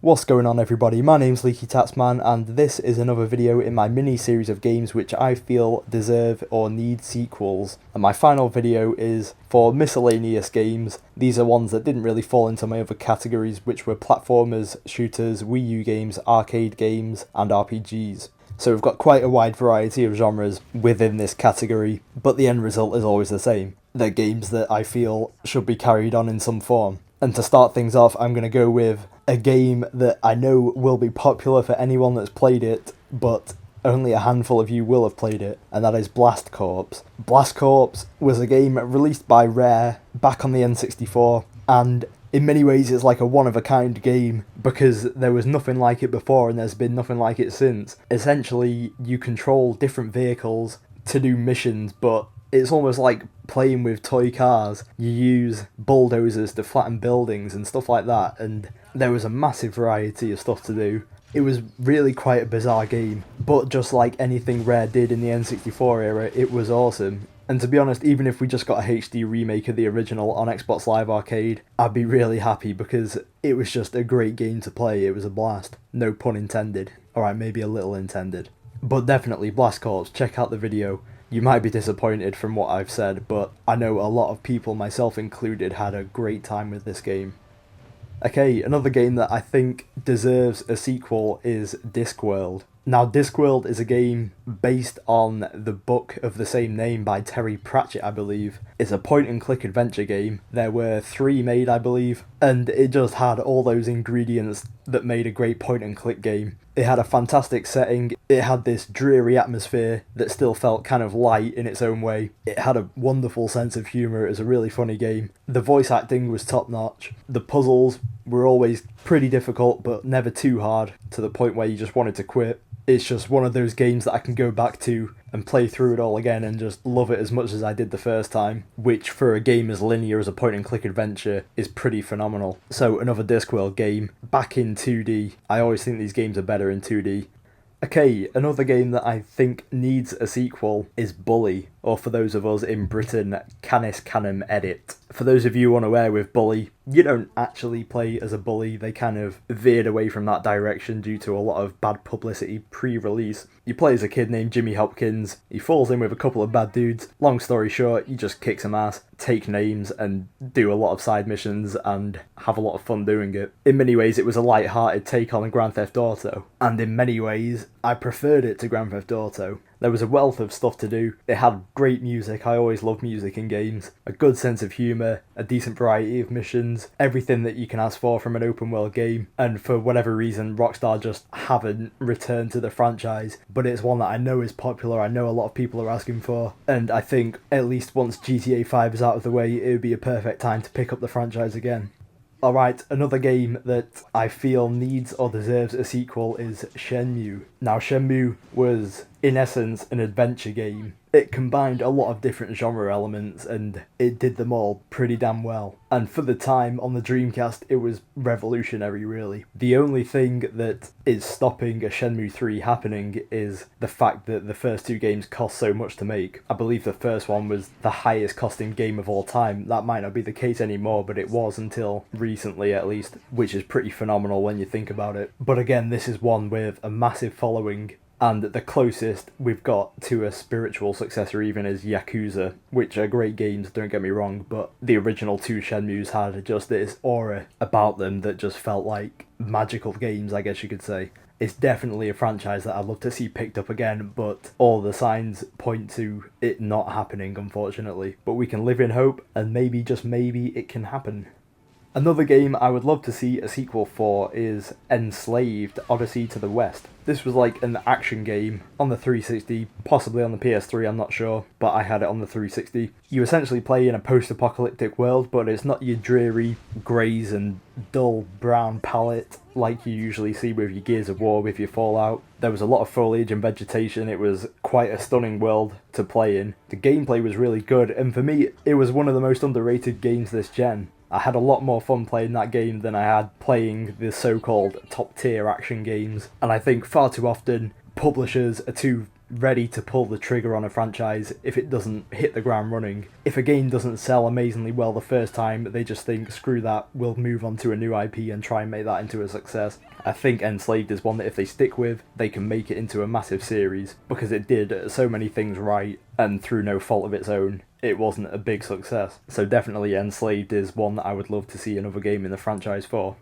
What's going on, everybody? My name's Leaky Tatsman, and this is another video in my mini-series of games which I feel deserve or need sequels. And my final video is for miscellaneous games. These are ones that didn't really fall into my other categories, which were platformers, shooters, Wii U games, arcade games, and RPGs. So we've got quite a wide variety of genres within this category, but the end result is always the same. They're games that I feel should be carried on in some form. And to start things off, I'm going to go with a game that I know will be popular for anyone that's played it, but only a handful of you will have played it, and that is Blast Corps. Blast Corps was a game released by Rare back on the N64, and in many ways it's like a one-of-a-kind game because there was nothing like it before and there's been nothing like it since. Essentially, you control different vehicles to do missions, but it's almost like playing with toy cars. You use bulldozers to flatten buildings and stuff like that, and there was a massive variety of stuff to do. It was really quite a bizarre game, but just like anything Rare did in the N64 era, it was awesome. And to be honest, even if we just got a HD remake of the original on Xbox Live Arcade, I'd be really happy because it was just a great game to play. It was a blast. No pun intended. Alright, maybe a little intended. But definitely, Blast Corps, check out the video. You might be disappointed from what I've said, but I know a lot of people, myself included, had a great time with this game. Okay, another game that I think deserves a sequel is Discworld. Now, Discworld is a game based on the book of the same name by Terry Pratchett, I believe. It's a point-and-click adventure game. There were 3 made, I believe, and it just had all those ingredients that made a great point-and-click game. It had a fantastic setting, it had this dreary atmosphere that still felt kind of light in its own way. It had a wonderful sense of humour, it was a really funny game. The voice acting was top-notch. The puzzles were always pretty difficult, but never too hard, to the point where you just wanted to quit. It's just one of those games that I can go back to and play through it all again and just love it as much as I did the first time, which for a game as linear as a point-and-click adventure is pretty phenomenal. So another Discworld game, back in 2D. I always think these games are better in 2D. Okay, another game that I think needs a sequel is Bully, or for those of us in Britain, Canis Canem Edit. For those of you unaware with Bully, you don't actually play as a bully. They kind of veered away from that direction due to a lot of bad publicity pre-release. You play as a kid named Jimmy Hopkins. He falls in with a couple of bad dudes. Long story short, you just kick some ass, take names, and do a lot of side missions and have a lot of fun doing it. In many ways, it was a light-hearted take on Grand Theft Auto, and in many ways, I preferred it to Grand Theft Auto. There was a wealth of stuff to do. It had great music. I always love music in games. A good sense of humour, a decent variety of missions, everything that you can ask for from an open world game. And for whatever reason, Rockstar just haven't returned to the franchise. But it's one that I know is popular. I know a lot of people are asking for. And I think at least once GTA 5 is out of the way, it would be a perfect time to pick up the franchise again. Alright, another game that I feel needs or deserves a sequel is Shenmue. Now, Shenmue was, in essence, an adventure game. It combined a lot of different genre elements and it did them all pretty damn well. And for the time on the Dreamcast, it was revolutionary, really. The only thing that is stopping a Shenmue 3 happening is the fact that the first 2 games cost so much to make. I believe the first one was the highest costing game of all time. That might not be the case anymore, but it was until recently at least, which is pretty phenomenal when you think about it. But again, this is one with a massive following. And the closest we've got to a spiritual successor even is Yakuza, which are great games, don't get me wrong, but the original 2 Shenmues had just this aura about them that just felt like magical games, I guess you could say. It's definitely a franchise that I'd love to see picked up again, but all the signs point to it not happening, unfortunately. But we can live in hope, and maybe, just maybe, it can happen. Another game I would love to see a sequel for is Enslaved: Odyssey to the West. This was like an action game on the 360, possibly on the PS3, I'm not sure, but I had it on the 360. You essentially play in a post-apocalyptic world, but it's not your dreary greys and dull brown palette like you usually see with your Gears of War, with your Fallout. There was a lot of foliage and vegetation. It was quite a stunning world to play in. The gameplay was really good, and for me, it was one of the most underrated games this gen. I had a lot more fun playing that game than I had playing the so-called top-tier action games, and I think far too often publishers are too ready to pull the trigger on a franchise if it doesn't hit the ground running. If a game doesn't sell amazingly well the first time, they just think, screw that, we'll move on to a new IP and try and make that into a success. I think Enslaved is one that if they stick with, they can make it into a massive series, because it did so many things right, and through no fault of its own, it wasn't a big success. So definitely Enslaved is one that I would love to see another game in the franchise for.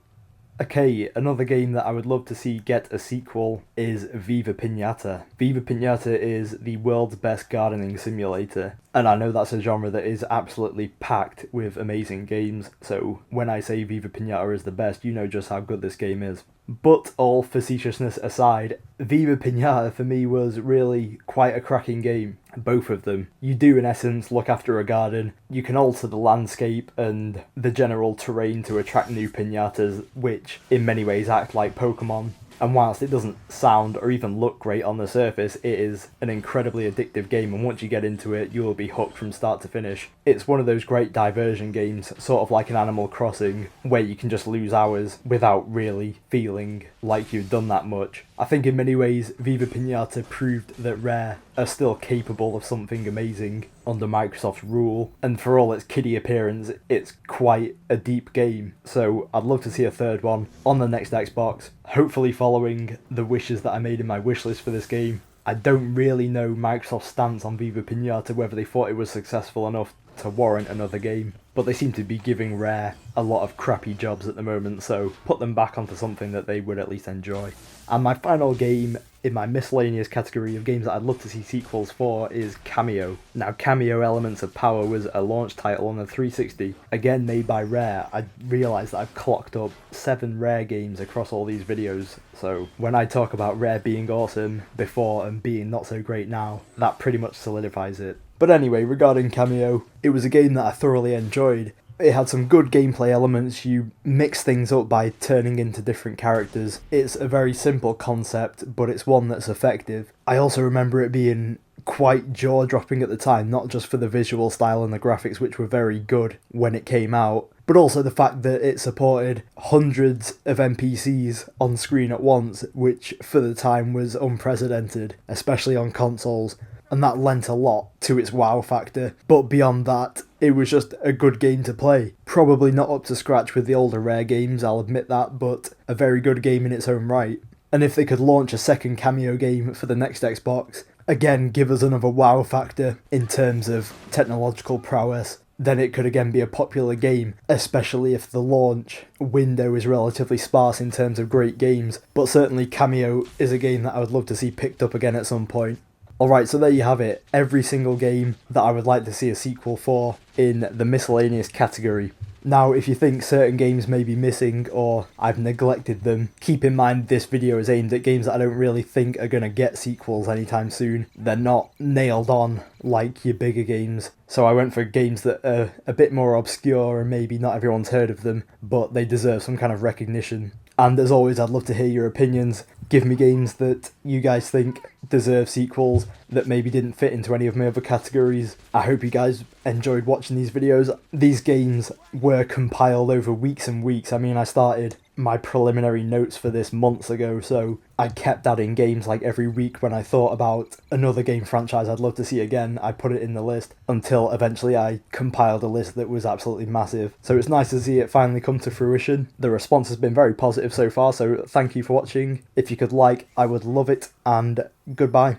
Okay, another game that I would love to see get a sequel is Viva Pinata. Viva Pinata is the world's best gardening simulator, and I know that's a genre that is absolutely packed with amazing games, so when I say Viva Pinata is the best, you know just how good this game is. But all facetiousness aside, Viva Pinata for me was really quite a cracking game. Both of them. You do in essence look after a garden, you can alter the landscape and the general terrain to attract new pinatas, which in many ways act like Pokemon. And whilst it doesn't sound or even look great on the surface, it is an incredibly addictive game, and once you get into it, you will be hooked from start to finish. It's one of those great diversion games, sort of like an Animal Crossing, where you can just lose hours without really feeling like you've done that much. I think in many ways, Viva Pinata proved that Rare are still capable of something amazing under Microsoft's rule, and for all its kiddie appearance, it's quite a deep game, so I'd love to see a third one on the next Xbox, hopefully following the wishes that I made in my wishlist for this game. I don't really know Microsoft's stance on Viva Pinata, whether they thought it was successful enough to warrant another game, but they seem to be giving Rare a lot of crappy jobs at the moment, so put them back onto something that they would at least enjoy. And my final game in my miscellaneous category of games that I'd love to see sequels for is Cameo. Now, Cameo Elements of Power was a launch title on the 360, again made by Rare. I realised that I've clocked up 7 Rare games across all these videos, so when I talk about Rare being awesome before and being not so great now, that pretty much solidifies it. But anyway, regarding Cameo, it was a game that I thoroughly enjoyed. It had some good gameplay elements, you mix things up by turning into different characters. It's a very simple concept, but it's one that's effective. I also remember it being quite jaw-dropping at the time, not just for the visual style and the graphics, which were very good when it came out, but also the fact that it supported hundreds of NPCs on screen at once, which for the time was unprecedented, especially on consoles. And that lent a lot to its wow factor. But beyond that, it was just a good game to play. Probably not up to scratch with the older Rare games, I'll admit that, but a very good game in its own right. And if they could launch a second Cameo game for the next Xbox, again give us another wow factor in terms of technological prowess, then it could again be a popular game, especially if the launch window is relatively sparse in terms of great games. But certainly Cameo is a game that I would love to see picked up again at some point. Alright, so there you have it, every single game that I would like to see a sequel for in the miscellaneous category. Now, if you think certain games may be missing or I've neglected them, keep in mind this video is aimed at games that I don't really think are going to get sequels anytime soon. They're not nailed on like your bigger games, so I went for games that are a bit more obscure and maybe not everyone's heard of them, but they deserve some kind of recognition. And as always, I'd love to hear your opinions. Give me games that you guys think deserve sequels that maybe didn't fit into any of my other categories. I hope you guys enjoyed watching these videos. These games were compiled over weeks and weeks. I mean, I started my preliminary notes for this months ago, so I kept adding games like every week. When I thought about another game franchise I'd love to see again, I put it in the list until eventually I compiled a list that was absolutely massive. So it's nice to see it finally come to fruition. The response has been very positive so far, so thank you for watching. If you could like, I would love it, and goodbye.